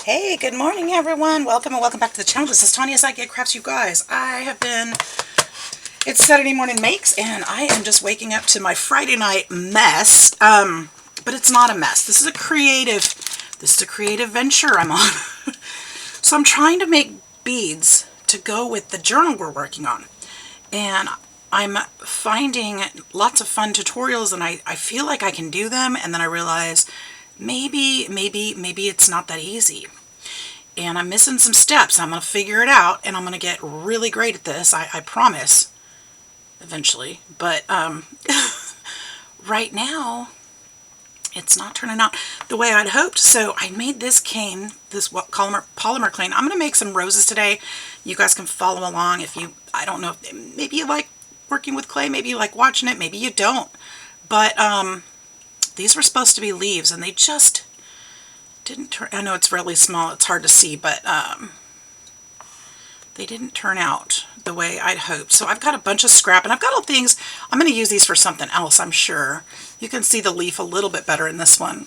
Hey, good morning everyone. Welcome and welcome back to the channel. This is Tanya Duerksen, you guys. It's Saturday morning makes and I am just waking up to my Friday night mess. But it's not a mess. This is a creative venture I'm on. So I'm trying to make beads to go with the journal we're working on. And I'm finding lots of fun tutorials and I feel like I can do them, and then I realize maybe it's not that easy. And I'm missing some steps. I'm going to figure it out and I'm going to get really great at this. I promise eventually. But right now it's not turning out the way I'd hoped. So I made this cane, this polymer cane. I'm going to make some roses today. You guys can follow along if you, I don't know, maybe you like working with clay, maybe you like watching it, maybe you don't. But these were supposed to be leaves and they just didn't turn. I know it's really small, it's hard to see, but they didn't turn out the way I'd hoped. So I've got a bunch of scrap and I've got all things. I'm going to use these for something else, I'm sure. You can see the leaf a little bit better in this one.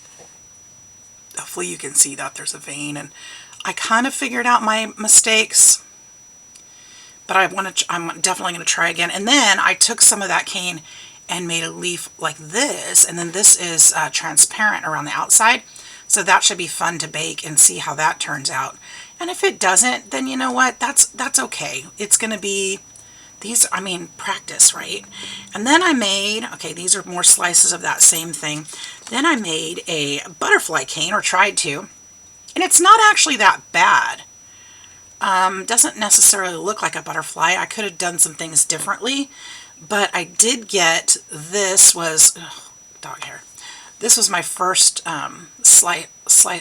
Hopefully you can see that there's a vein, and I kind of figured out my mistakes, but I'm definitely going to try again. And then I took some of that cane and made a leaf like this, and then this is transparent around the outside. So that should be fun to bake and see how that turns out. And if it doesn't, then you know what? That's okay. It's going to be these, I mean, practice, right? And then I made, okay, these are more slices of that same thing. Then I made a butterfly cane, or tried to. And it's not actually that bad. Doesn't necessarily look like a butterfly. I could have done some things differently. But I did get, this was, dog hair. This was my first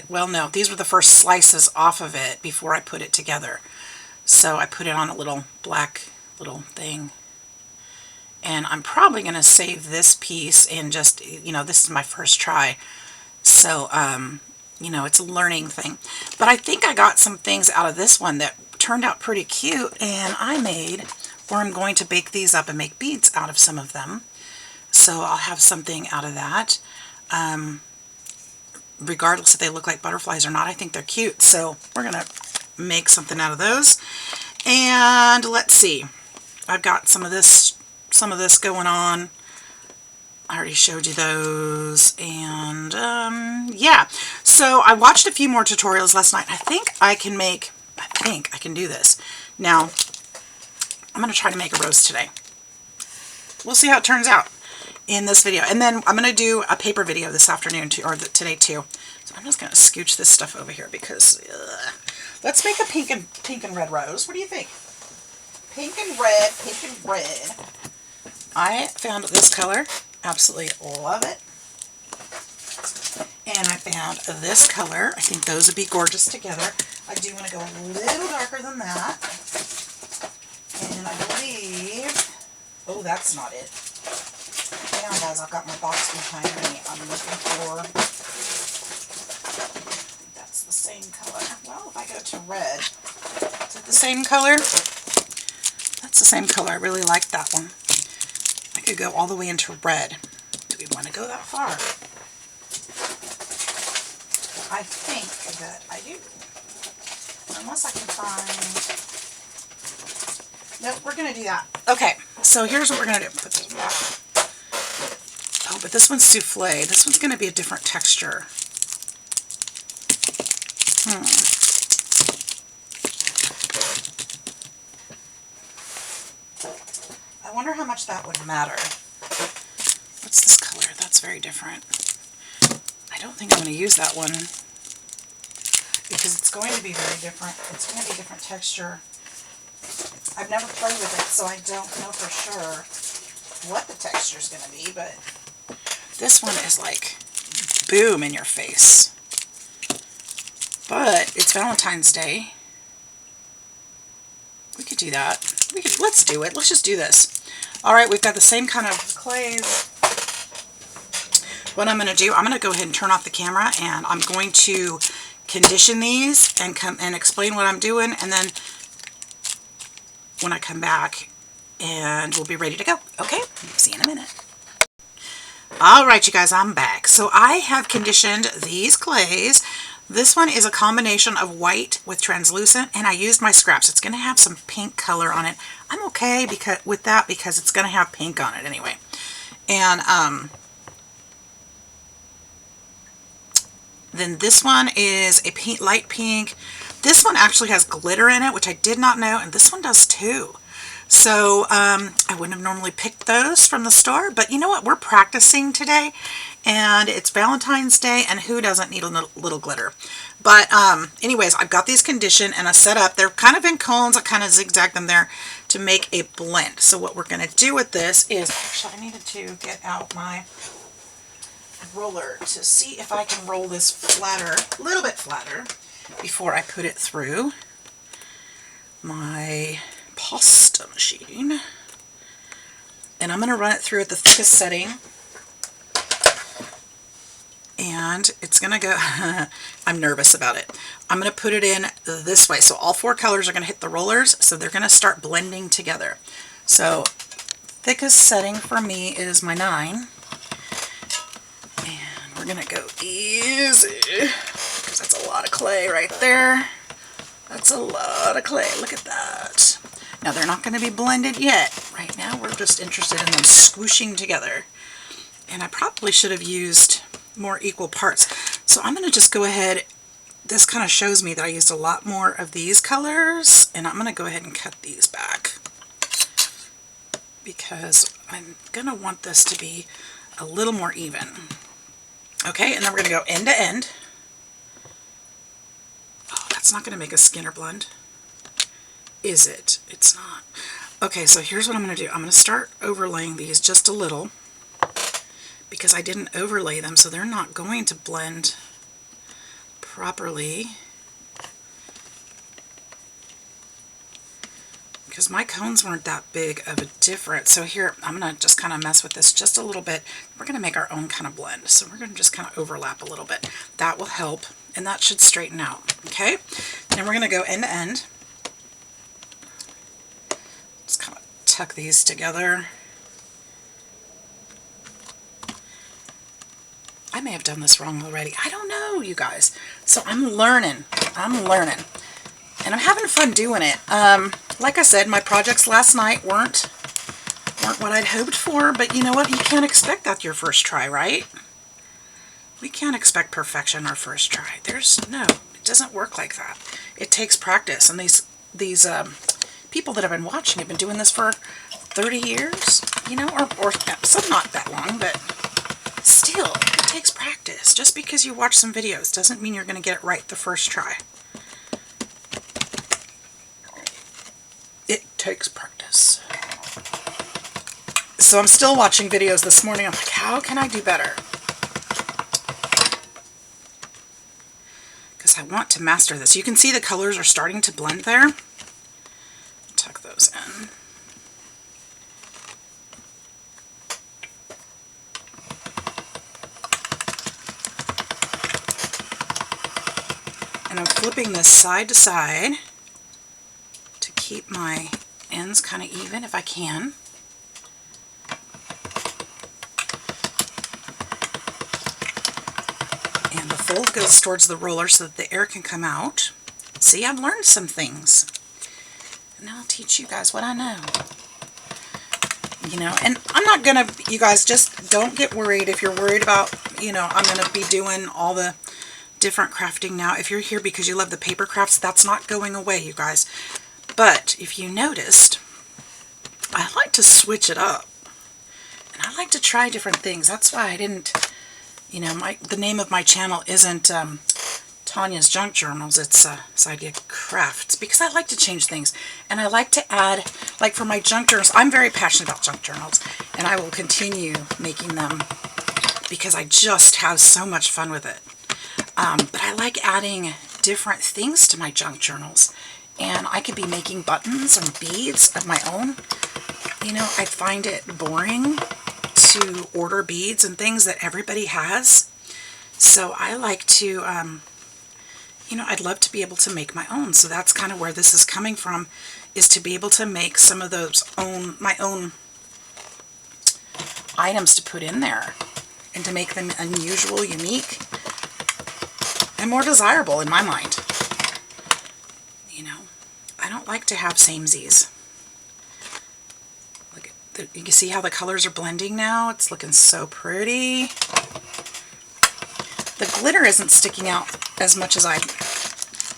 well, no, these were the first slices off of it before I put it together. So I put it on a little black little thing. And I'm probably going to save this piece and just, you know, this is my first try. So, you know, it's a learning thing. But I think I got some things out of this one that turned out pretty cute. And I made, or I'm going to bake these up and make beads out of some of them. So I'll have something out of that. Regardless if they look like butterflies or not, I think they're cute. So we're going to make something out of those. And let's see. I've got some of this going on. I already showed you those. And yeah. So I watched a few more tutorials last night. I think I can do this. Now, I'm going to try to make a rose today. We'll see how it turns out in this video. And then I'm going to do a paper video this afternoon too, or today too. So I'm just going to scooch this stuff over here because let's make a pink and red rose. What do you think? Pink and red. I found this color. Absolutely love it. And I found this color. I think those would be gorgeous together. I do want to go a little darker than that. And I believe, oh, that's not it. Hang on, guys, I've got my box behind me. I'm looking for, that's the same color. Well, if I go to red, is it the same color? That's the same color. I really like that one. I could go all the way into red. Do we want to go that far? I think that I do. Unless I can find, nope, we're going to do that. Okay, so here's what we're going to do. Put this one back. Oh, but this one's souffle. This one's going to be a different texture. I wonder how much that would matter. What's this color? That's very different. I don't think I'm going to use that one because it's going to be very different. It's going to be a different texture. I've never played with it, so I don't know for sure what the texture is going to be, but this one is like boom in your face. But it's Valentine's Day. We could do that. Let's do it. Let's just do this. All right, we've got the same kind of clays. What I'm going to do, I'm going to go ahead and turn off the camera, and I'm going to condition these and explain what I'm doing, and then when I come back, and we'll be ready to go. Okay, see you in a minute. All right, you guys, I'm back. So I have conditioned these clays. This one is a combination of white with translucent, and I used my scraps. It's going to have some pink color on it. I'm okay with that because it's going to have pink on it anyway. And then this one is a light pink. This one actually has glitter in it, which I did not know, and this one does too. So I wouldn't have normally picked those from the store, but you know what? We're practicing today, and it's Valentine's Day, and who doesn't need a little glitter? But anyways, I've got these conditioned and I set up. They're kind of in cones. I kind of zigzag them there to make a blend. So what we're going to do with this is, actually I needed to get out my roller to see if I can roll this flatter, a little bit flatter, before I put it through my pasta machine. And I'm going to run it through at the thickest setting. And it's going to go, I'm nervous about it. I'm going to put it in this way. So all 4 colors are going to hit the rollers, so they're going to start blending together. So thickest setting for me is my 9. And we're going to go easy, because that's a lot of clay right there. That's a lot of clay. Look at that. Now they're not going to be blended yet. Right now we're just interested in them squooshing together. And I probably should have used more equal parts. So I'm going to just go ahead. This kind of shows me that I used a lot more of these colors, and I'm going to go ahead and cut these back because I'm going to want this to be a little more even. Okay, and then we're going to go end to end. Oh, that's not going to make a Skinner blend, is it? It's not. Okay, so here's what I'm going to do. I'm going to start overlaying these just a little, because I didn't overlay them, so they're not going to blend properly. Because my cones weren't that big of a difference. So here, I'm going to just kind of mess with this just a little bit. We're going to make our own kind of blend. So we're going to just kind of overlap a little bit. That will help, and that should straighten out. Okay? Then we're going to go end to end. Just kind of tuck these together. I may have done this wrong already. I don't know, you guys. So I'm learning. And I'm having fun doing it. Like I said, my projects last night weren't what I'd hoped for, but you know what? You can't expect that your first try, right? We can't expect perfection our first try. No, it doesn't work like that. It takes practice. And these people that have been watching have been doing this for 30 years, you know, or some not that long, but still, it takes practice. Just because you watch some videos doesn't mean you're going to get it right the first try. It takes practice. So I'm still watching videos this morning. I'm like, how can I do better? Because I want to master this. You can see the colors are starting to blend there. Tuck those in. And I'm flipping this side to side to keep my ends kind of even if I can. And the fold goes towards the roller so that the air can come out. See, I've learned some things. And I'll teach you guys what I know. You know, and I'm not going to, you guys, just don't get worried if you're worried about, you know, I'm going to be doing all the different crafting now. If you're here because you love the paper crafts, that's not going away, you guys. But if you noticed, I like to switch it up. And I like to try different things. That's why I didn't, you know, the name of my channel isn't Tanya's Junk Journals, it's Sidegigcrafts, because I like to change things. And I like to add, like for my junk journals, I'm very passionate about junk journals, and I will continue making them because I just have so much fun with it. But I like adding different things to my junk journals. And I could be making buttons and beads of my own. You know, I find it boring to order beads and things that everybody has. So I like to, you know, I'd love to be able to make my own. So that's kind of where this is coming from, is to be able to make some of those my own items to put in there. And to make them unusual, unique. and more desirable in my mind. You know, I don't like to have samesies. Look at you can see how the colors are blending now. It's looking so pretty. The glitter isn't sticking out as much as I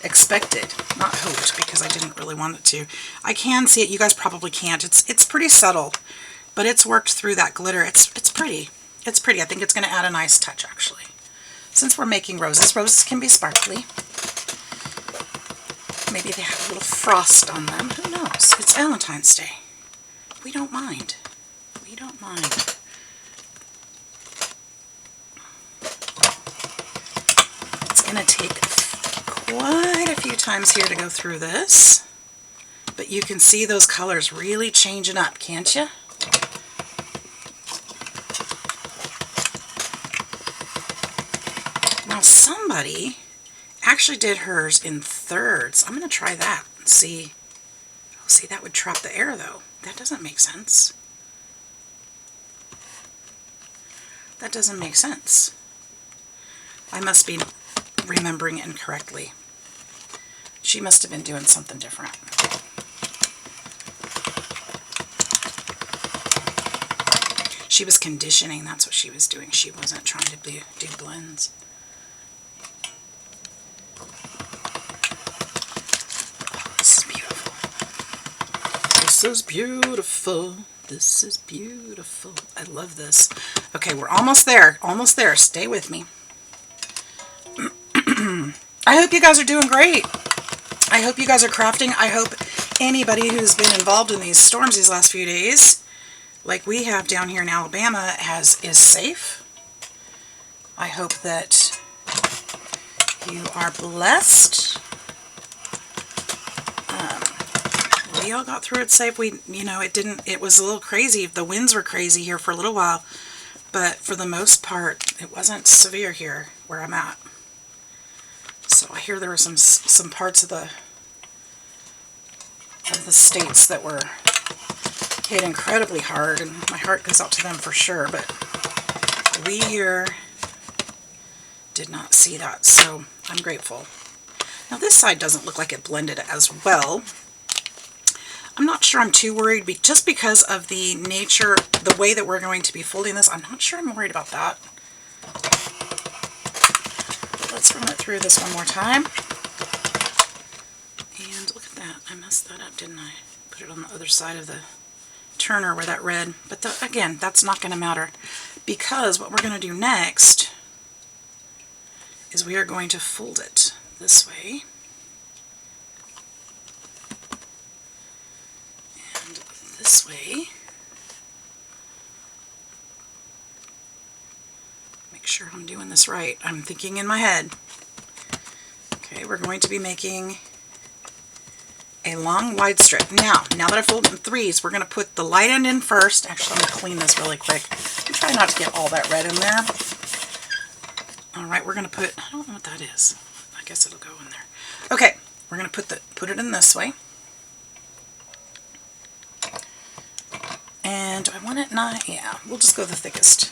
expected. Not hoped, because I didn't really want it to. I can see it. You guys probably can't. It's pretty subtle, but it's worked through that glitter. It's pretty. It's pretty. I think it's going to add a nice touch, actually. Since we're making roses, roses can be sparkly. Maybe they have a little frost on them. Who knows? It's Valentine's Day. We don't mind. We don't mind. It's going to take quite a few times here to go through this. But you can see those colors really changing up, can't you? Now somebody actually did hers in thirds. I'm going to try that and see. Oh, see, that would trap the air though. That doesn't make sense. That doesn't make sense. I must be remembering incorrectly. She must have been doing something different. She was conditioning. That's what she was doing. She wasn't trying to do blends. This is beautiful. This is beautiful. I love this. Okay, we're almost there. Almost there. Stay with me. I hope you guys are doing great. I hope you guys are crafting. I hope anybody who's been involved in these storms these last few days, like we have down here in Alabama, is safe. I hope that you are blessed. We all got through it safe. It was a little crazy. The winds were crazy here for a little while, but for the most part, it wasn't severe here where I'm at. So I hear there were some parts of the states that were hit incredibly hard, and my heart goes out to them for sure. But we here did not see that, so I'm grateful. Now this side doesn't look like it blended as well. I'm not sure I'm too worried, just because of the nature, the way that we're going to be folding this. I'm not sure I'm worried about that. But let's run it through this one more time. And look at that. I messed that up, didn't I? Put it on the other side of the turner where that red. But again, that's not going to matter, because what we're going to do next is we are going to fold it this way. This way. Make sure I'm doing this right. I'm thinking in my head. Okay, we're going to be making a long wide strip. Now that I've folded in threes, we're going to put the light end in first. Actually, I'm going to clean this really quick. I'm trying not to get all that red in there. Alright, we're going to put, I don't know what that is. I guess it'll go in there. Okay, we're going to put it in this way. And I want it not, yeah, we'll just go the thickest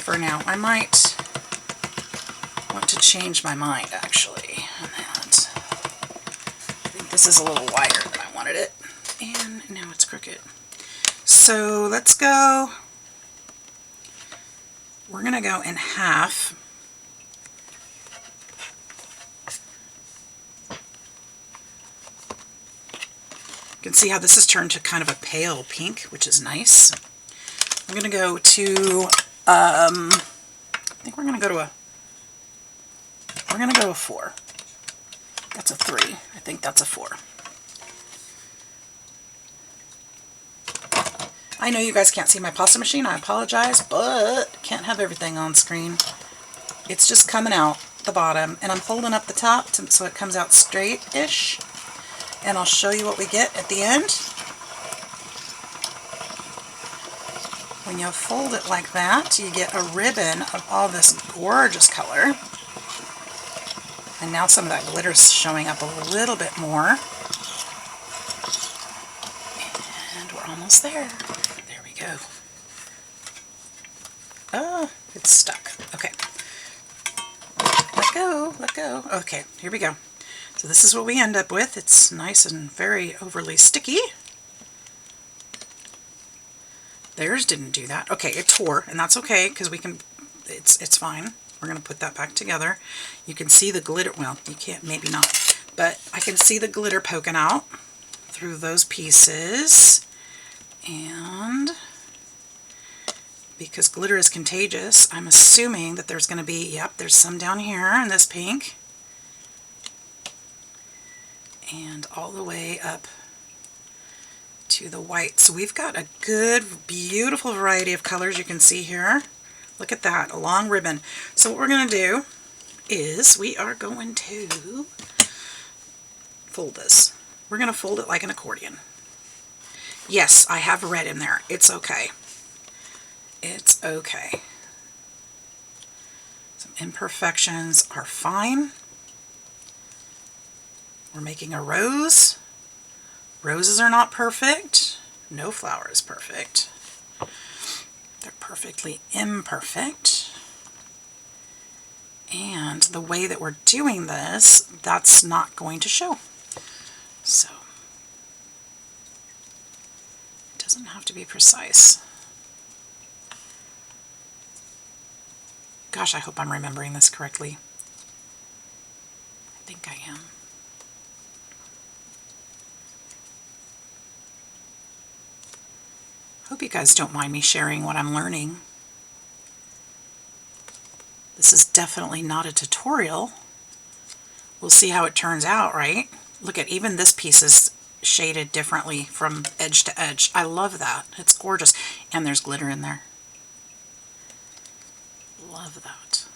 for now. I might want to change my mind, actually, on that. I think this is a little wider than I wanted it. And now it's crooked. So let's go, we're going to go in half. You can see how this has turned to kind of a pale pink, which is nice. I'm going to go to, I think we're going to go to a 4. That's a 3. I think that's a 4. I know you guys can't see my pasta machine. I apologize, but can't have everything on screen. It's just coming out the bottom, and I'm folding up the top so it comes out straight-ish. And I'll show you what we get at the end. When you fold it like that, you get a ribbon of all this gorgeous color. And now some of that glitter is showing up a little bit more. And we're almost there. There we go. Oh, it's stuck. Okay. Let go. let go. Okay, here we go. So this is what we end up with. It's nice and very overly sticky. Theirs didn't do that. Okay, it tore, and that's okay because we can, it's fine. We're going to put that back together. You can see the glitter, well, you can't, maybe not, but I can see the glitter poking out through those pieces. And because glitter is contagious, I'm assuming that there's going to be, yep, there's some down here in this pink. And all the way up to the white. So we've got a good, beautiful variety of colors you can see here. Look at that, a long ribbon. So what we're going to do is we are going to fold this. We're going to fold it like an accordion. Yes, I have red in there. It's okay. It's okay. Some imperfections are fine. We're making a rose. Roses are not perfect. No flower is perfect. They're perfectly imperfect. And the way that we're doing this, that's not going to show. So, it doesn't have to be precise. Gosh, I hope I'm remembering this correctly. I think I am. Hope you guys don't mind me sharing what I'm learning. This is definitely not a tutorial. We'll see how it turns out, right? Look at, even this piece is shaded differently from edge to edge. I love that. It's gorgeous. And there's glitter in there. Love that.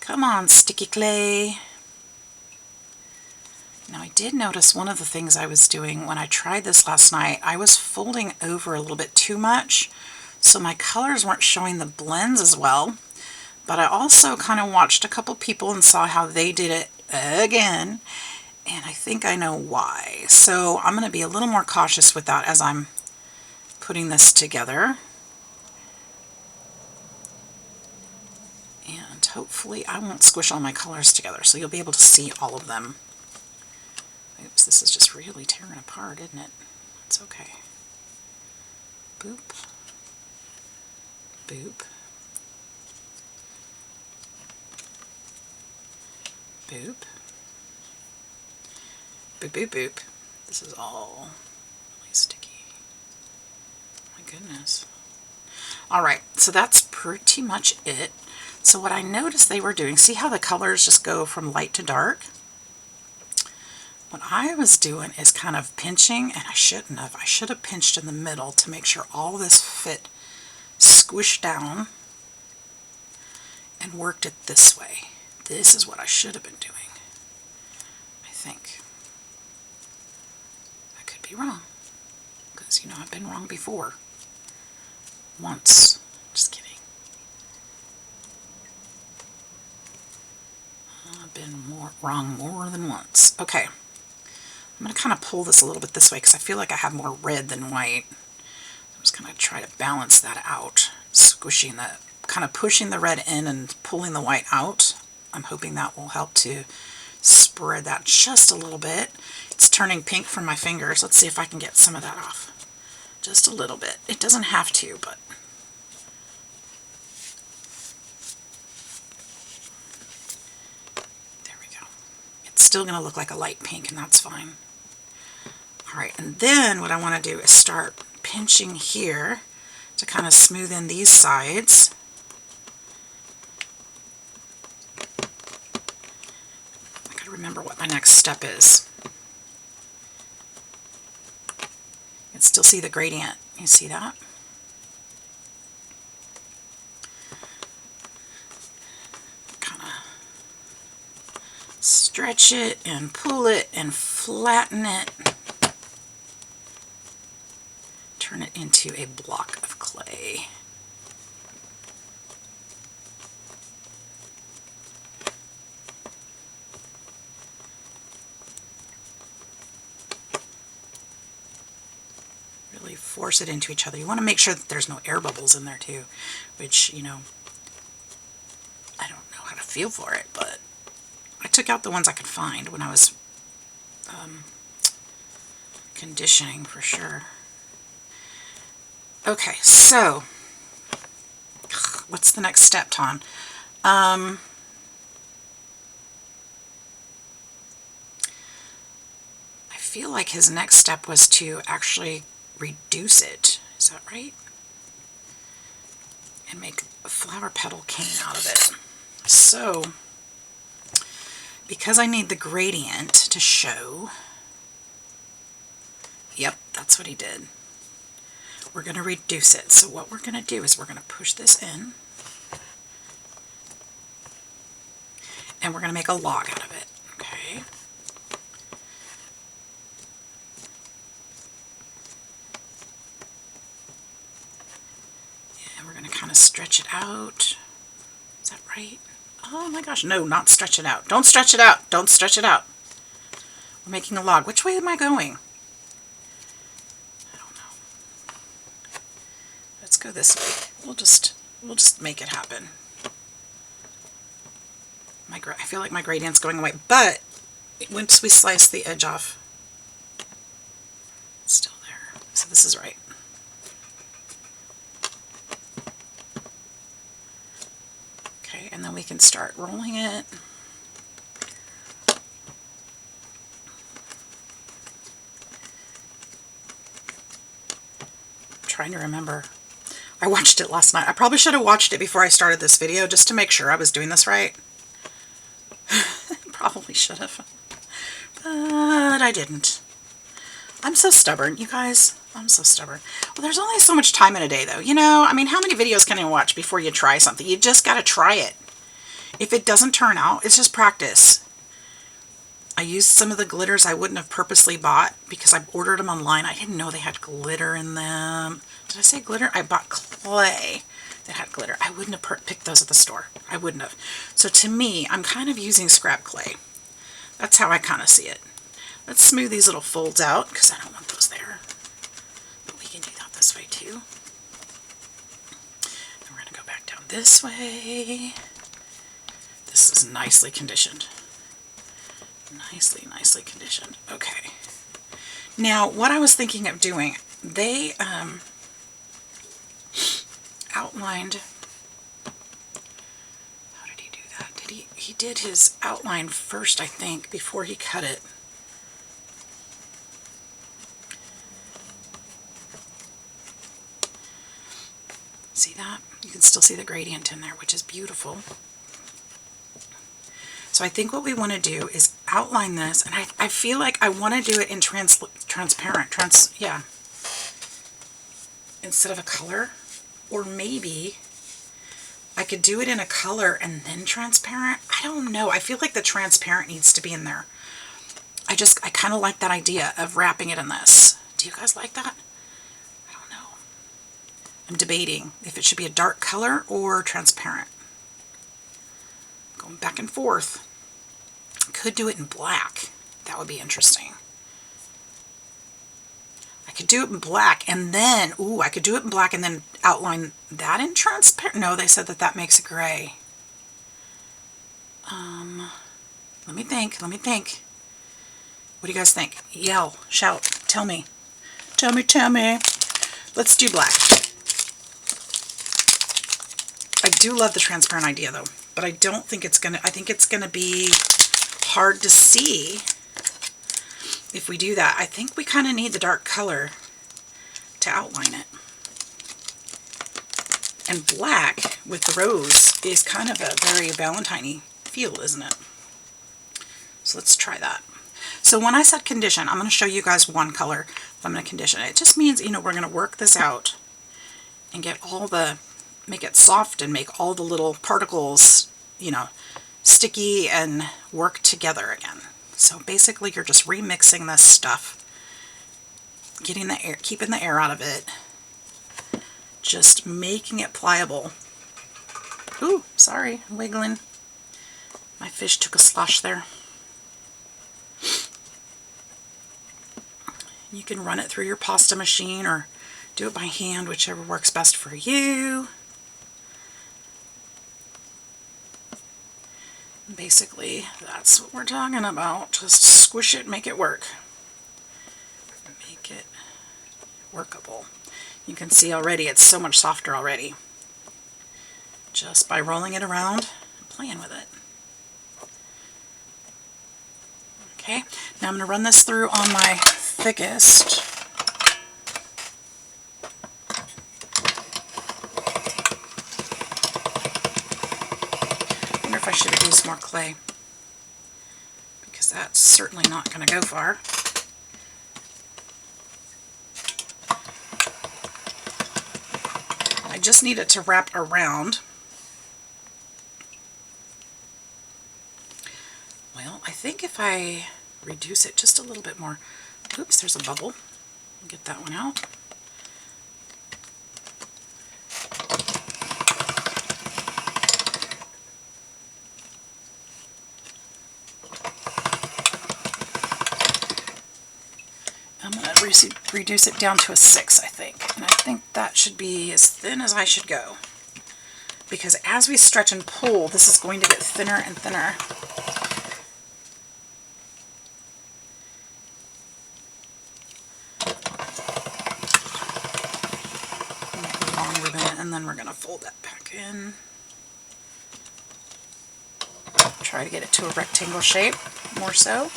Come on, sticky clay. Now I did notice one of the things I was doing when I tried this last night, I was folding over a little bit too much, so my colors weren't showing the blends as well. But I also kind of watched a couple people and saw how they did it again, and I think I know why. So I'm going to be a little more cautious with that as I'm putting this together. And hopefully I won't squish all my colors together, so you'll be able to see all of them. Oops, this is just really tearing apart, isn't it? It's okay. Boop. Boop. Boop. Boop, boop, boop. This is all really sticky. My goodness. Alright, so that's pretty much it. So what I noticed they were doing, see how the colors just go from light to dark? What I was doing is kind of pinching, and I shouldn't have. I should have pinched in the middle to make sure all this fit squished down and worked it this way. This is what I should have been doing, I think. I could be wrong, because, you know, I've been wrong before. Once. Just kidding. I've been wrong more than once. Okay. I'm going to kind of pull this a little bit this way because I feel like I have more red than white. I'm just going to try to balance that out. Squishing that, kind of pushing the red in and pulling the white out. I'm hoping that will help to spread that just a little bit. It's turning pink from my fingers. Let's see if I can get some of that off. Just a little bit. It doesn't have to, but... there we go. It's still going to look like a light pink, and that's fine. Alright, and then what I want to do is start pinching here to kind of smooth in these sides. I gotta remember what my next step is. You can still see the gradient. You see that? Kind of stretch it and pull it and flatten it. Turn it into a block of clay. Really force it into each other. You want to make sure that there's no air bubbles in there too, which, you know, I don't know how to feel for it, but I took out the ones I could find when I was conditioning for sure. Okay, so what's the next step, Ton? I feel like his next step was to actually reduce it. Is that right? And make a flower petal cane out of it. So, because I need the gradient to show, yep, that's what he did. We're going to reduce it. So what we're going to do is we're going to push this in, and we're going to make a log out of it. Okay. And we're going to kind of stretch it out. Is that right? Oh my gosh, no, not stretch it out. Don't stretch it out. Don't stretch it out. We're making a log. Which way am I going? I don't know. Let's go this way. We'll just make it happen. I feel like my gradient's going away, but once we slice the edge off, it's still there. So this is right. Okay, and then we can start rolling it. I'm trying to remember. I watched it last night. I probably should have watched it before I started this video just to make sure I was doing this right. Probably should have. But I didn't. I'm so stubborn, you guys. I'm so stubborn. Well, there's only so much time in a day, though. You know, I mean, how many videos can you watch before you try something? You just got to try it. If it doesn't turn out, it's just practice. I used some of the glitters I wouldn't have purposely bought because I ordered them online. I didn't know they had glitter in them. Did I say glitter? I bought clay that had glitter. I wouldn't have picked those at the store. I wouldn't have. So to me, I'm kind of using scrap clay. That's how I kind of see it. Let's smooth these little folds out because I don't want those there. But we can do that this way too. And we're going to go back down this way. This is nicely conditioned. Nicely conditioned. Okay. Now, what I was thinking of doing, they outlined. How did he do that? He did his outline first, I think, before he cut it. See that? You can still see the gradient in there, which is beautiful. So I think what we want to do is outline this, and I feel like I want to do it in transparent, yeah, instead of a color. Or maybe I could do it in a color and then transparent. I don't know. I feel like the transparent needs to be in there. I kind of like that idea of wrapping it in this. Do you guys like that? I don't know. I'm debating if it should be a dark color or transparent. Going back and forth. Could do it in black. That would be interesting. I could do it in black and then, ooh, I could do it in black and then outline that in transparent. No, they said that makes it gray. Let me think. What do you guys think? Yell, shout, tell me. Tell me. Let's do black. I do love the transparent idea though, but I don't think it's gonna, I think it's gonna be hard to see if we do that. I think we kind of need the dark color to outline it. And black with the rose is kind of a very Valentine-y feel, isn't it? So let's try that. So when I said condition, I'm going to show you guys one color that I'm going to condition. It just means, you know, we're going to work this out and get all the, make it soft and make all the little particles, you know, sticky and work together again. So basically you're just remixing this stuff, getting the air, keeping the air out of it, just making it pliable. Ooh, sorry, I'm wiggling. My fish took a slosh there. You can run it through your pasta machine or do it by hand, whichever works best for you. basically, that's what we're talking about. Just squish it, make it work. Make it workable. You can see already it's so much softer already. Just by rolling it around and playing with it. Okay, now I'm going to run this through on my thickest. I wonder if I should have used more clay, because that's certainly not going to go far. I just need it to wrap around. Well, I think if I reduce it just a little bit more. Oops, there's a bubble. Get that one out. I'm going to reduce it down to a 6, I think. And I think that should be as thin as I should go. Because as we stretch and pull, this is going to get thinner and thinner. And then we're going to fold that back in. Try to get it to a rectangle shape, more so.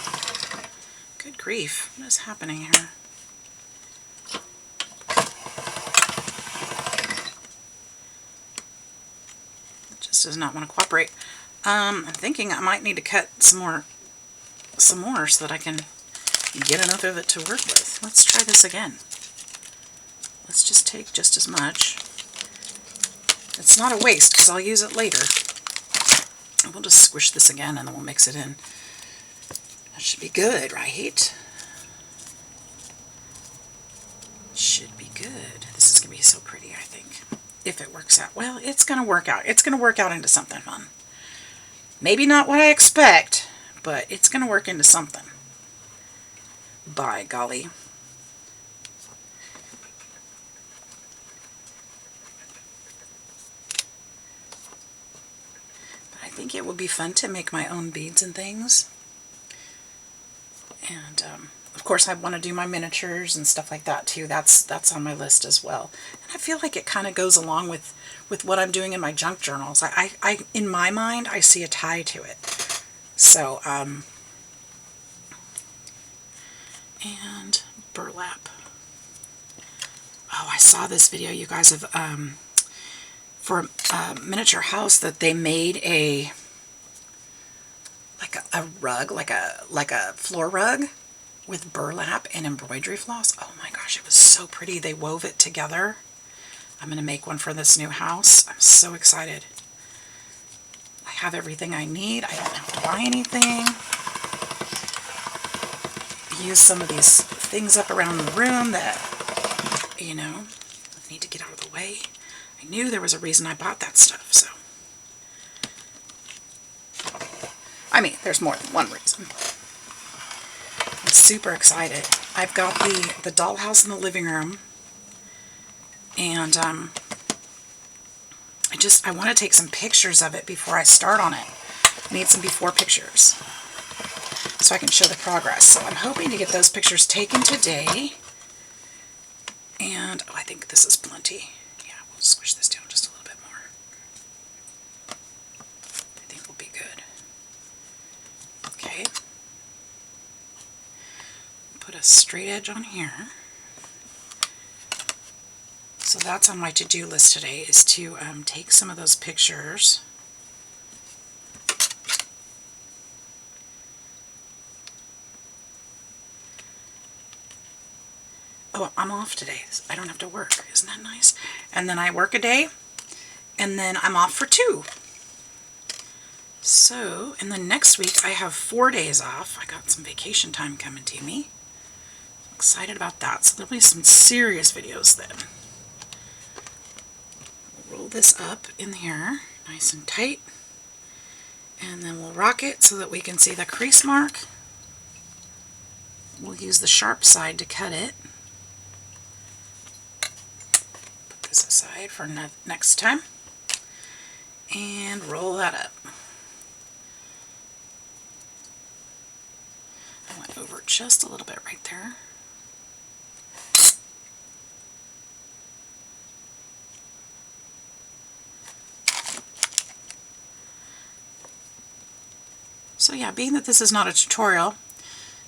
Good grief, what is happening here? It just does not want to cooperate. I'm thinking I might need to cut some more so that I can get enough of it to work with. Let's try this again. Let's just take just as much. It's not a waste because I'll use it later. We'll just squish this again and then we'll mix it in. That should be good, right? Should be good. This is going to be so pretty, I think. If it works out. Well, it's going to work out. It's going to work out into something fun. Maybe not what I expect, but it's going to work into something. By golly. I think it would be fun to make my own beads and things. And of course I want to do my miniatures and stuff like that too. That's on my list as well. And I feel like it kind of goes along with what I'm doing in my junk journals. I in my mind I see a tie to it. So and burlap. Oh, I saw this video, you guys, of for a miniature house that they made a rug, like a floor rug with burlap and embroidery floss. Oh my gosh, it was so pretty. They wove it together. I'm going to make one for this new house. I'm so excited. I have everything I need. I don't have to buy anything. Use some of these things up around the room that, you know, I need to get out of the way. I knew there was a reason I bought that stuff, so. I mean, there's more than one reason. I'm super excited. I've got the dollhouse in the living room, and I want to take some pictures of it before I start on it. I need some before pictures so I can show the progress. So I'm hoping to get those pictures taken today. And oh, I think this is plenty. Yeah, we'll squish this down just a little bit more. I think we'll be good. Okay. Put a straight edge on here. So that's on my to-do list today, is to take some of those pictures. Oh, I'm off today. I don't have to work. Isn't that nice? And then I work a day, and then I'm off for 2. So, and then next week I have 4 days off. I got some vacation time coming to me. I'm excited about that. So there'll be some serious videos then. We'll roll this up in here, nice and tight. And then we'll rock it so that we can see the crease mark. We'll use the sharp side to cut it. Put this aside for next time. And roll that up. over just a little bit right there. So yeah, being that this is not a tutorial,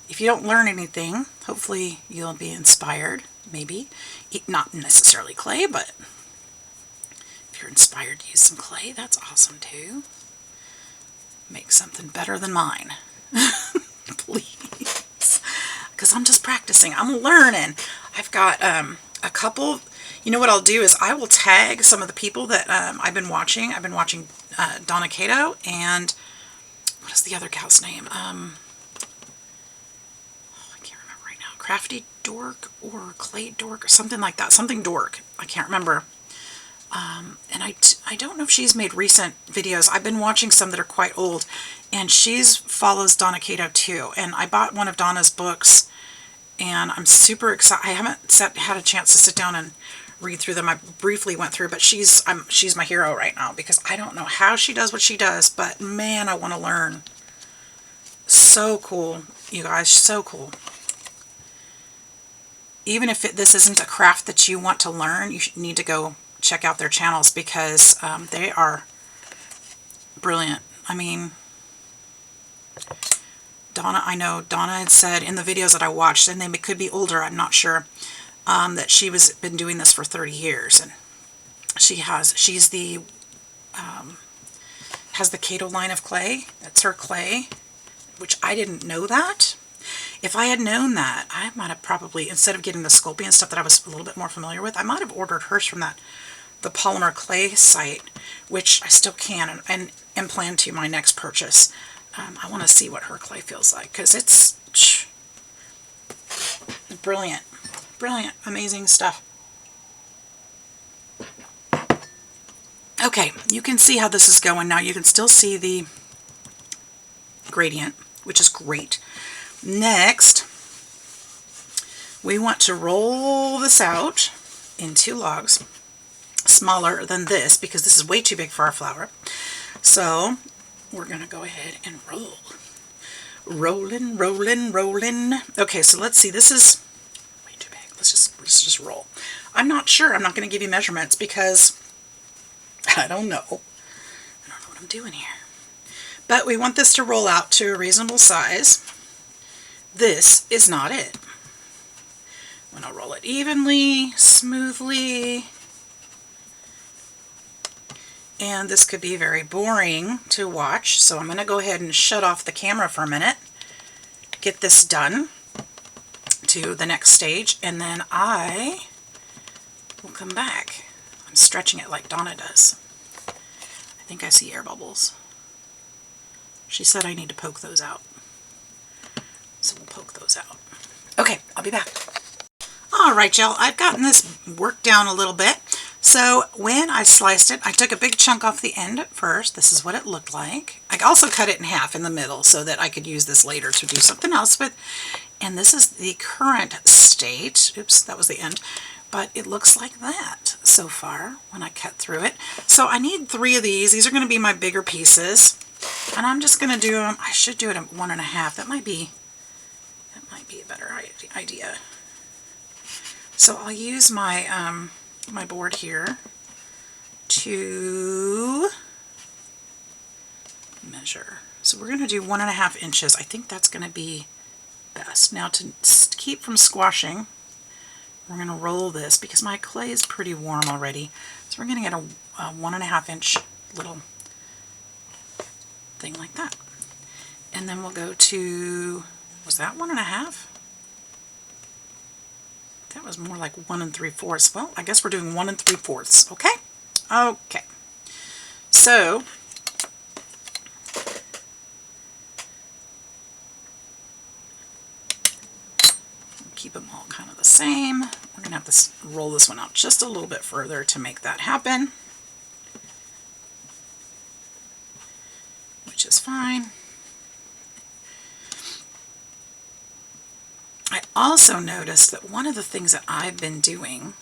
if you don't learn anything, hopefully you'll be inspired, maybe. Not necessarily clay, but if you're inspired to use some clay, that's awesome too. Make something better than mine. Please. Because I'm just practicing. I'm learning. I've got a couple. You know what I'll do is I will tag some of the people that I've been watching. I've been watching Donna Cato and what is the other gal's name? Oh, I can't remember right now. Crafty Dork or Clay Dork or something like that. Something Dork. I can't remember. And I don't know if she's made recent videos. I've been watching some that are quite old, and she's follows Donna Cato too. And I bought one of Donna's books, and I'm super excited. I haven't had a chance to sit down and read through them. I briefly went through, but she's my hero right now because I don't know how she does what she does, but man, I want to learn. So cool, you guys, so cool. Even if this isn't a craft that you want to learn, you need to go check out their channels because they are brilliant. I mean, Donna, I know Donna had said in the videos that I watched, and they could be older, I'm not sure, that she's been doing this for 30 years, and she's the has the Cato line of clay. That's her clay, which I didn't know that. If I had known that, I might have probably, instead of getting the Sculpey and stuff that I was a little bit more familiar with, I might have ordered hers from the polymer clay site, which I still can and plan to my next purchase. I want to see what her clay feels like because it's brilliant, brilliant, amazing stuff. Okay, you can see how this is going now. You can still see the gradient, which is great. Next, we want to roll this out in 2 logs, smaller than this because this is way too big for our flower. So we're going to go ahead and roll. Rolling, rolling, rolling. Okay, so let's see. This is way too big. Let's just roll. I'm not sure. I'm not going to give you measurements because I don't know. I don't know what I'm doing here. But we want this to roll out to a reasonable size. This is not it. I'm going to roll it evenly, smoothly. And this could be very boring to watch, so I'm going to go ahead and shut off the camera for a minute, get this done to the next stage, and then I will come back. I'm stretching it like Donna does. I think I see air bubbles. She said I need to poke those out. So we'll poke those out. Okay, I'll be back. Alright, y'all, I've gotten this worked down a little bit. So when I sliced it, I took a big chunk off the end at first. This is what it looked like. I also cut it in half in the middle so that I could use this later to do something else with. And this is the current state. Oops, that was the end. But it looks like that so far when I cut through it. So I need 3 of these. These are going to be my bigger pieces. And I'm just going to do them. I should do it at 1.5. That might be a better idea. So I'll use my my board here to measure. So we're going to do 1.5 inches. I think that's going to be best. Now to keep from squashing, we're going to roll this because my clay is pretty warm already. So we're going to get a 1.5 inch little thing like that. And then we'll go to, was that 1.5? That was more like 1 3/4. Well, I guess we're doing 1 3/4. Okay? Okay. So, keep them all kind of the same. We're going to have to roll this one out just a little bit further to make that happen, which is fine. I also noticed that one of the things that I've been doing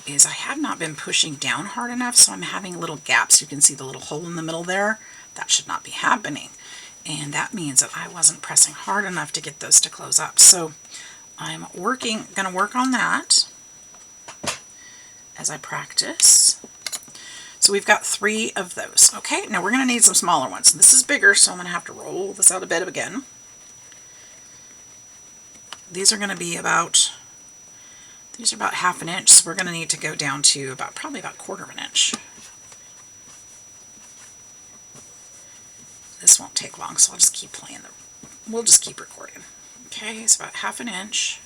is I have not been pushing down hard enough, so I'm having little gaps. You can see the little hole in the middle there. That should not be happening. And that means that I wasn't pressing hard enough to get those to close up. So I'm going to work on that as I practice. So we've got 3 of those. Okay, now we're going to need some smaller ones. This is bigger, so I'm going to have to roll this out of bed again. These are going to be about, these are about 1/2 inch, so we're going to need to go down to about, probably about 1/4 inch. This won't take long, so I'll just keep playing we'll just keep recording. Okay, it's about 1/2 inch.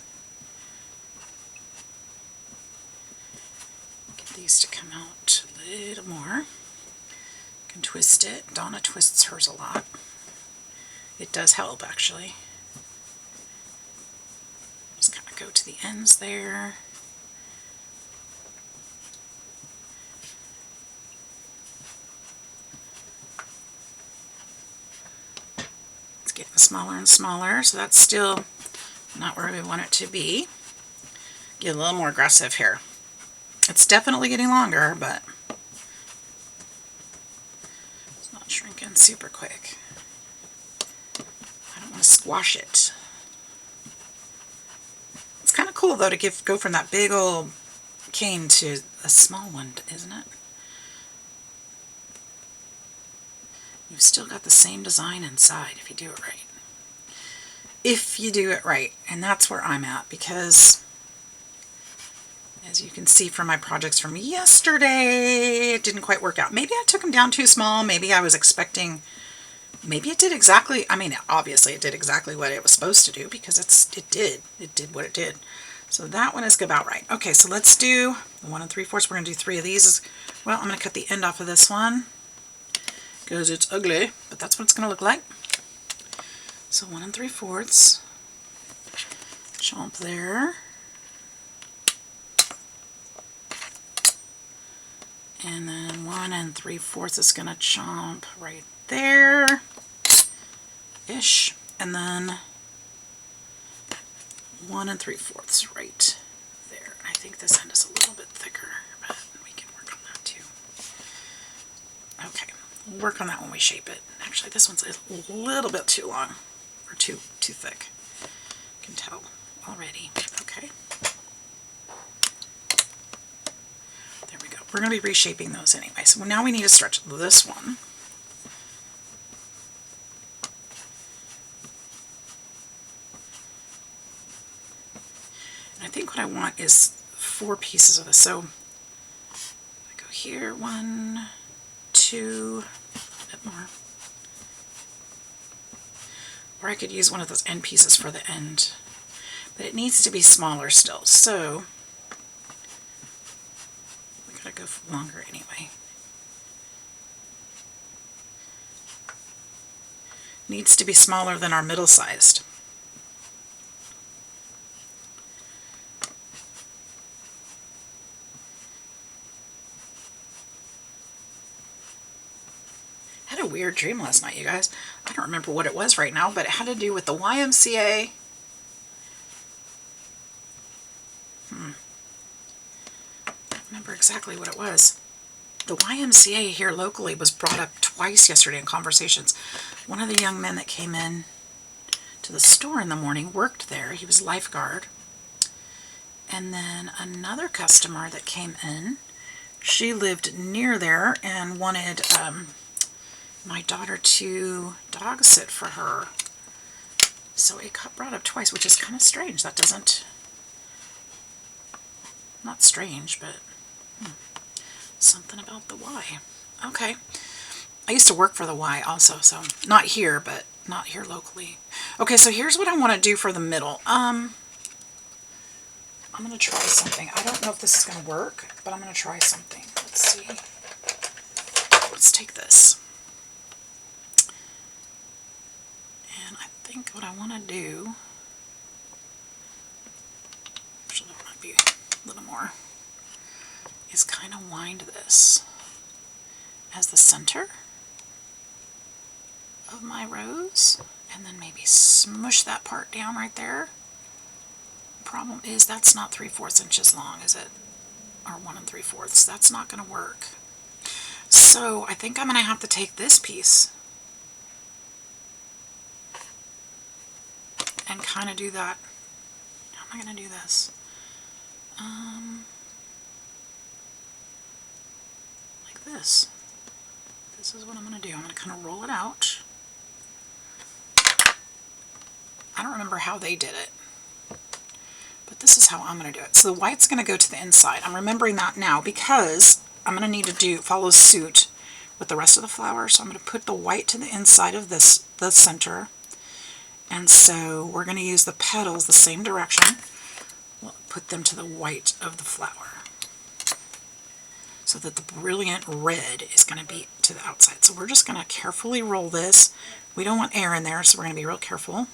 Get these to come out a little more. You can twist it. Donna twists hers a lot. It does help, actually. Just kind of go to the ends there. Getting smaller and smaller, so that's still not where we want it to be. Get a little more aggressive here. It's definitely getting longer, but it's not shrinking super quick. I don't want to squash it. It's kind of cool though to go from that big old cane to a small one, isn't it? You've still got the same design inside if you do it right. If you do it right, and that's where I'm at, because as you can see from my projects from yesterday, it didn't quite work out. Maybe I took them down too small. Maybe I was expecting, maybe it did exactly, I mean, obviously it did exactly what it was supposed to do, because it did what it did. So that one is about right. Okay, so let's do the 1 3/4. We're going to do 3 of these. Well, I'm going to cut the end off of this one, because it's ugly, but that's what it's going to look like. So 1 3/4, chomp there, and then 1 3/4 is going to chomp right there, ish, and then 1 3/4 right there. I think this end is a little bit thicker, but we can work on that too. Okay. We'll work on that when we shape it. Actually, this one's a little bit too long, or too thick. You can tell already. Okay. There we go. We're going to be reshaping those anyway. So now we need to stretch this one. And I think what I want is 4 pieces of this. So I go here, 1, 2, a bit more. Or I could use one of those end pieces for the end. But it needs to be smaller still. So we gotta go for longer anyway. Needs to be smaller than our middle-sized. A weird dream last night, you guys. I don't remember what it was right now, but it had to do with the YMCA. I don't remember exactly what it was. The YMCA here locally was brought up twice yesterday in conversations. One of the young men that came in to the store in the morning worked there. He was lifeguard. And then another customer that came in, she lived near there and wanted my daughter to dog sit for her. So it got brought up twice, which is kind of strange. That doesn't, not strange, but something about the Y. Okay. I used to work for the Y also, so not here, but not here locally. Okay, so here's what I want to do for the middle. I'm going to try something. I don't know if this is going to work, but I'm going to try something. Let's see. Let's take this. And I think what I want to do, actually that might be a little more, is kind of wind this as the center of my rose, and then maybe smush that part down right there. Problem is that's not 3/4 inches long, is it? Or 1 3/4. That's not going to work. So I think I'm going to have to take this piece and kind of do that. How am I going to do this? Like this. This is what I'm going to do. I'm going to kind of roll it out. I don't remember how they did it, but this is how I'm going to do it. So the white's going to go to the inside. I'm remembering that now because I'm going to need to follow suit with the rest of the flower. So I'm going to put the white to the inside of the center. And so we're going to use the petals the same direction. We'll put them to the white of the flower so that the brilliant red is going to be to the outside. So we're just going to carefully roll this. We don't want air in there, so we're going to be real careful.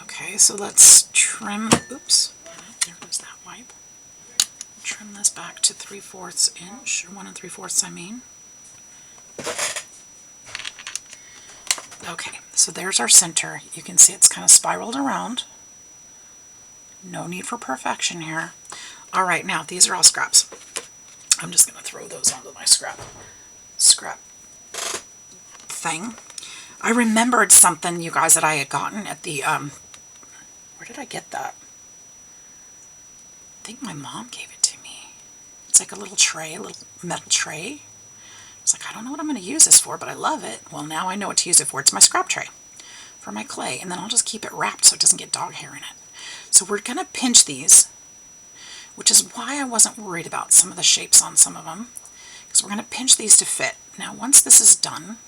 Okay, so let's trim, oops, there goes that wipe. Trim this back to 3/4 inch, or 1 3/4 I mean. Okay, so there's our center. You can see it's kind of spiraled around. No need for perfection here. All right, now these are all scraps. I'm just going to throw those onto my scrap thing. I remembered something, you guys, that I had gotten at the, where did I get that? I think my mom gave it to me. It's like a little tray, a little metal tray. It's like, I don't know what I'm going to use this for, but I love it. Well, now I know what to use it for. It's my scrap tray for my clay, and then I'll just keep it wrapped so it doesn't get dog hair in it. So we're going to pinch these, which is why I wasn't worried about some of the shapes on some of them, because we're going to pinch these to fit. Now, once this is done,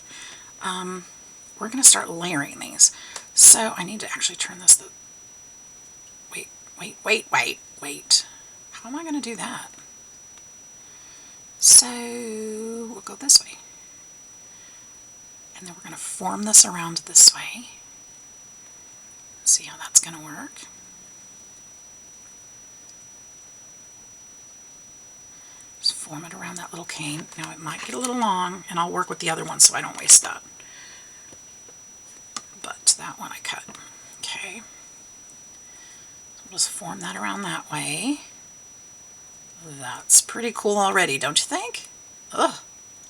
we're going to start layering these. So I need to actually turn this. Wait. How am I going to do that? So we'll go this way. And then we're going to form this around this way. See how that's going to work. Just form it around that little cane. Now it might get a little long, and I'll work with the other one so I don't waste that. But that one I cut. Okay. So we'll just form that around that way. That's pretty cool already, don't you think? Ugh,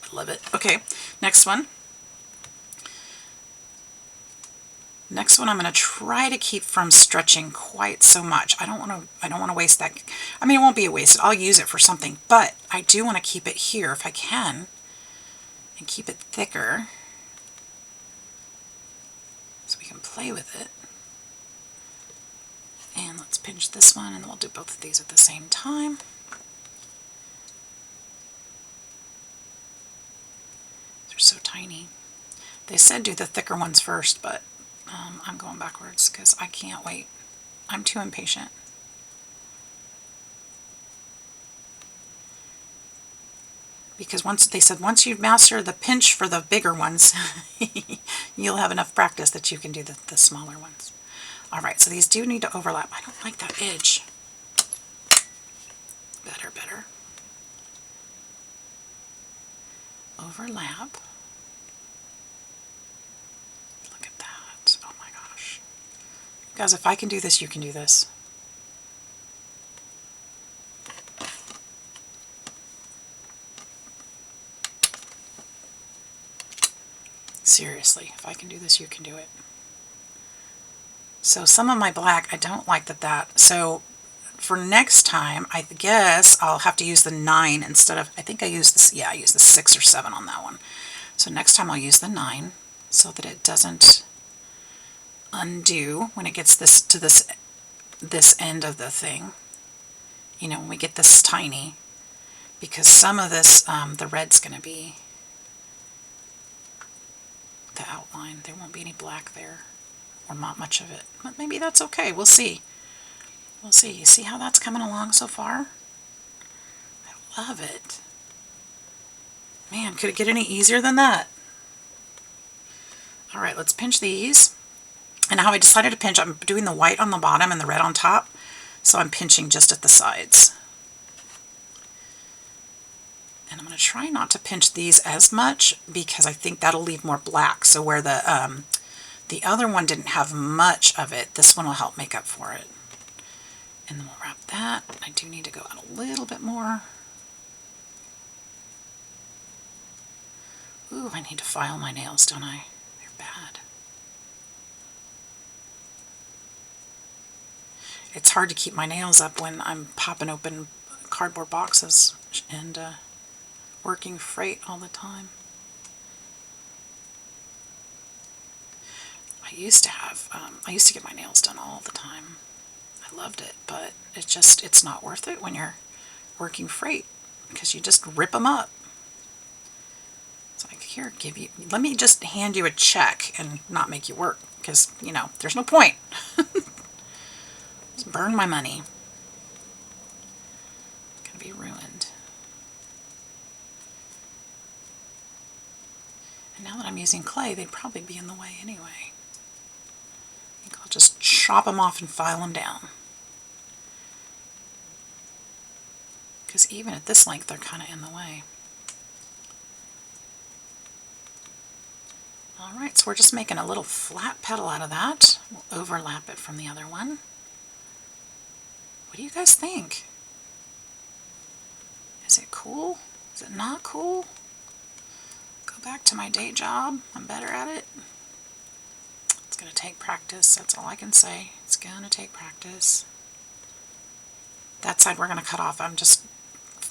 I love it. Okay, next one. Next one I'm going to try to keep from stretching quite so much. I don't want to waste that. I mean, it won't be a waste. I'll use it for something, but I do want to keep it here if I can and keep it thicker so we can play with it. And let's pinch this one, and then we'll do both of these at the same time. They're so tiny. They said do the thicker ones first, but I'm going backwards because I can't wait. I'm too impatient. Because they said once you master the pinch for the bigger ones, you'll have enough practice that you can do the smaller ones. All right, so these do need to overlap. I don't like that edge. Better. Overlap. Look at that. Oh my gosh. Guys, if I can do this, you can do this. Seriously, if I can do this, you can do it. So some of my black, I don't like that. So for next time, I guess I'll have to use the 9 instead of, I think I used this, yeah, I used the 6 or 7 on that one. So next time I'll use the 9 so that it doesn't undo when it gets to this end of the thing. You know, when we get this tiny, because some of this, the red's going to be the outline. There won't be any black there, or not much of it. But maybe that's okay. We'll see. We'll see. You see how that's coming along so far? I love it. Man, could it get any easier than that? All right, let's pinch these. And how I decided to pinch, I'm doing the white on the bottom and the red on top. So I'm pinching just at the sides. And I'm going to try not to pinch these as much because I think that'll leave more black. So where the other one didn't have much of it, this one will help make up for it. And then we'll wrap that. I do need to go out a little bit more. Ooh, I need to file my nails, don't I? They're bad. It's hard to keep my nails up when I'm popping open cardboard boxes and working freight all the time. I used to get my nails done all the time. I loved it, but it's not worth it when you're working freight because you just rip them up. It's like, here, let me just hand you a check and not make you work because, you know, there's no point. Just burn my money. It's gonna be ruined. And now that I'm using clay, they'd probably be in the way anyway. I think I'll just chop them off and file them down. Because even at this length, they're kind of in the way. Alright, so we're just making a little flat petal out of that. We'll overlap it from the other one. What do you guys think? Is it cool? Is it not cool? Go back to my day job. I'm better at it. It's going to take practice. That's all I can say. It's going to take practice. That side we're going to cut off. I'm just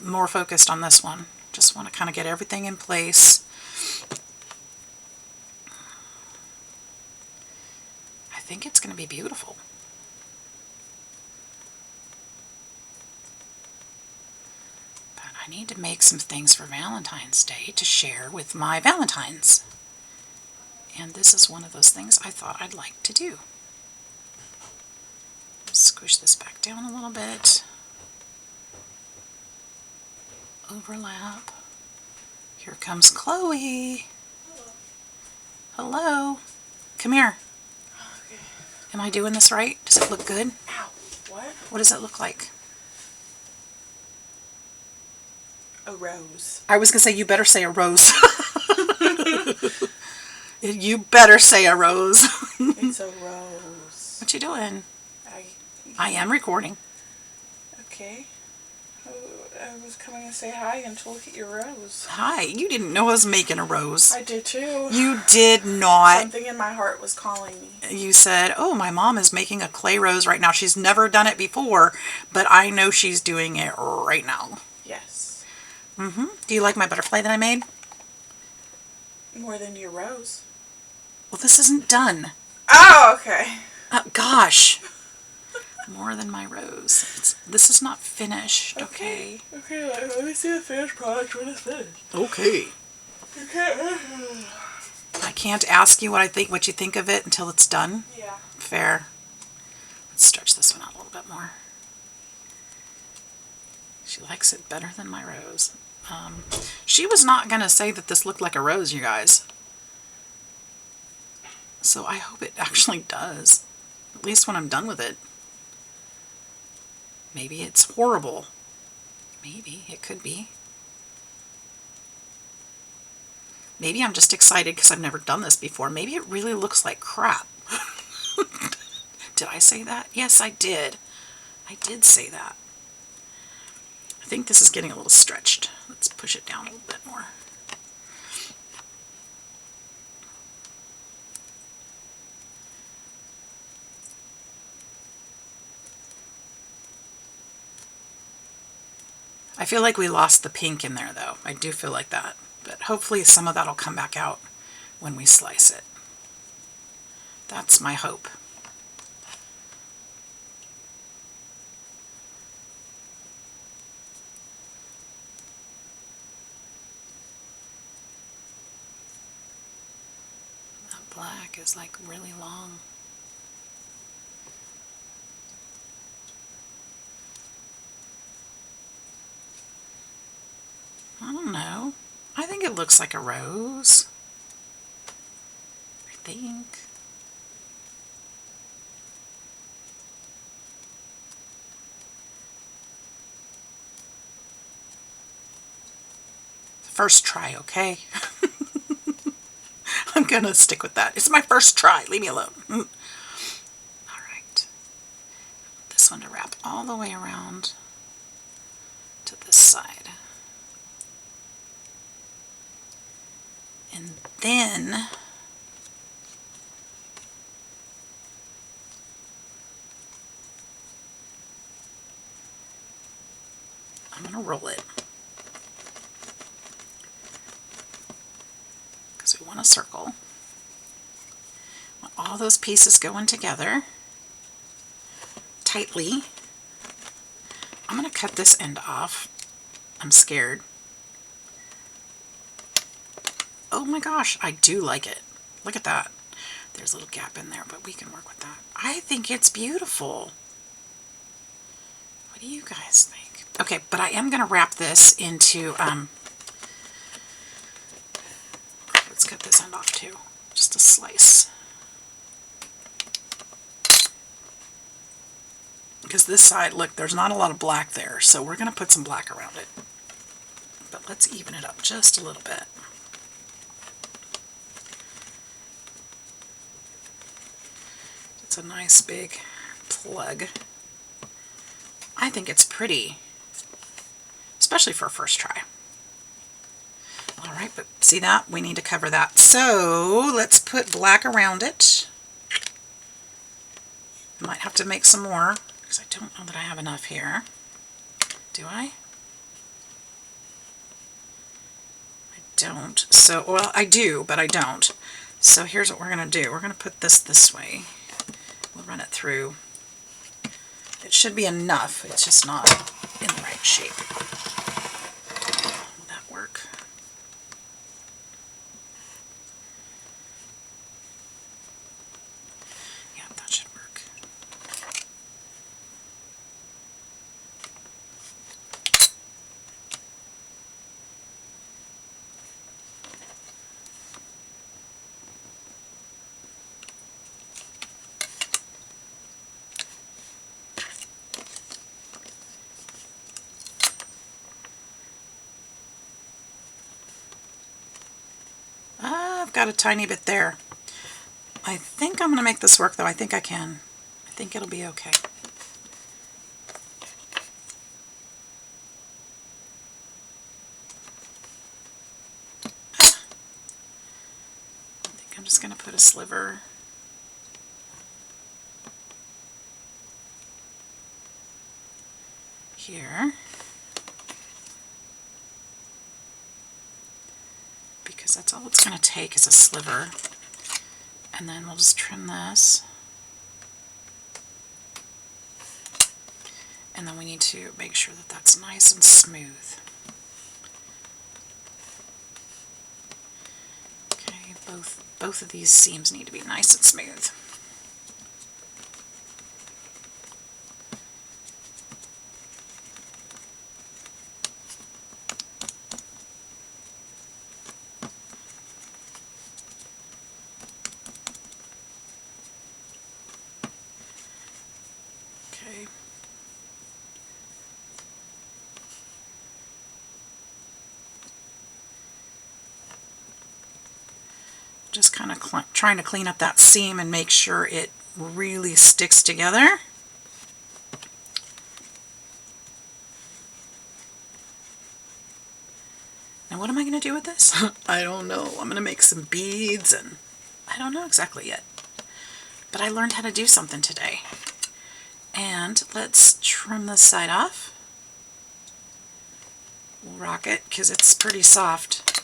more focused on this one. Just want to kind of get everything in place. I think it's going to be beautiful. But I need to make some things for Valentine's Day to share with my Valentines. And this is one of those things I thought I'd like to do. Squish this back down a little bit. Overlap. Here comes Chloe. Hello. Hello. Come here. Okay. Am I doing this right? Does it look good? Ow. What? What does it look like? A rose. I was going to say, you better say a rose. You better say a rose. It's a rose. What you doing? I am recording. Okay. I was coming to say hi and to look at your rose. Hi. You didn't know I was making a rose. I did too. You did not. Something in my heart was calling me. You said, oh, my mom is making a clay rose right now. She's never done it before, but I know she's doing it right now. Yes. Mm-hmm. Do you like my butterfly that I made? More than your rose. Well, this isn't done. Oh, okay. Gosh. More than my rose. This is not finished, okay? Okay, let me see the finished product when it's finished. Okay. Okay. I can't ask you what you think of it until it's done. Yeah. Fair. Let's stretch this one out a little bit more. She likes it better than my rose. She was not going to say that this looked like a rose, you guys. So I hope it actually does. At least when I'm done with it. Maybe it's horrible. Maybe. It could be. Maybe I'm just excited because I've never done this before. Maybe it really looks like crap. Did I say that? Yes, I did. I did say that. I think this is getting a little stretched. Let's push it down a little bit more. I feel like we lost the pink in there, though. I do feel like that. But hopefully some of that will come back out when we slice it. That's my hope. That black is like really long. I don't know. I think it looks like a rose. I think. First try, okay? I'm gonna stick with that. It's my first try. Leave me alone. Alright. This one to wrap all the way around to this side. And then I'm going to roll it because we want a circle. Want all those pieces going together tightly. I'm going to cut this end off. I'm scared. Oh my gosh, I do like it. Look at that. There's a little gap in there, but we can work with that. I think it's beautiful. What do you guys think? Okay, but I am going to wrap this into, let's cut this end off too. Just a slice. Because this side, look, there's not a lot of black there, so we're going to put some black around it. But let's even it up just a little bit. It's a nice big plug. I think it's pretty, especially for a first try. All right, but see that? We need to cover that. So let's put black around it. Might have to make some more because I don't know that I have enough here. Do I? I don't. So, well, I do, but I don't. So here's what we're going to do. We're going to put this way. We'll run it through. It should be enough. It's just not in the right shape. Will that work? Yeah, that should work. I've got a tiny bit there. I think I'm going to make this work, though. I think I can. I think it'll be okay. I think I'm just going to put a sliver here. Because that's all it's going to take is a sliver. And then we'll just trim this. And then we need to make sure that that's nice and smooth. Okay, both of these seams need to be nice and smooth. Okay. Just kind of trying to clean up that seam and make sure it really sticks together. Now what am I going to do with this? I don't know. I'm going to make some beads and I don't know exactly yet. But I learned how to do something today. And let's trim this side off. We'll rock it because it's pretty soft.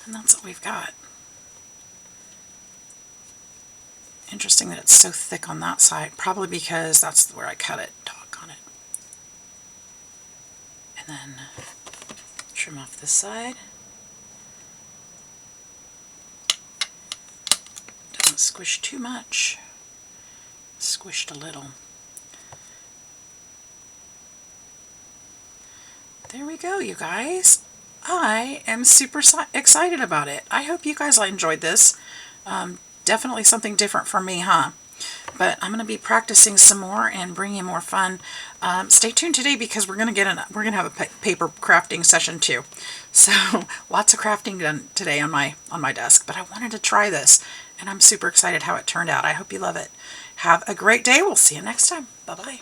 And that's what we've got. Interesting that it's so thick on that side. Probably because that's where I cut it. Doggone it. And then trim off this side. Doesn't squish too much. Squished a little. There we go, you guys. I am super excited about it. I hope you guys enjoyed this. Definitely something different for me, huh? But I'm going to be practicing some more and bringing more fun. Stay tuned today because we're going to have a paper crafting session too. So lots of crafting done today on my desk. But I wanted to try this, and I'm super excited how it turned out. I hope you love it. Have a great day. We'll see you next time. Bye bye.